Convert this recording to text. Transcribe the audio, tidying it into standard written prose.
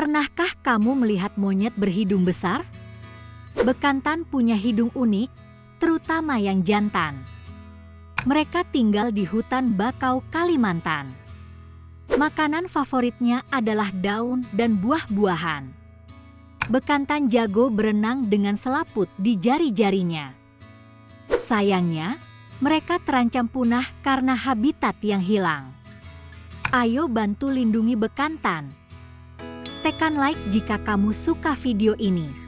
Pernahkah kamu melihat monyet berhidung besar? Bekantan punya hidung unik, terutama yang jantan. Mereka tinggal di hutan bakau Kalimantan. Makanan favoritnya adalah daun dan buah-buahan. Bekantan jago berenang dengan selaput di jari-jarinya. Sayangnya, mereka terancam punah karena habitat yang hilang. Ayo bantu lindungi bekantan. Tekan like jika kamu suka video ini.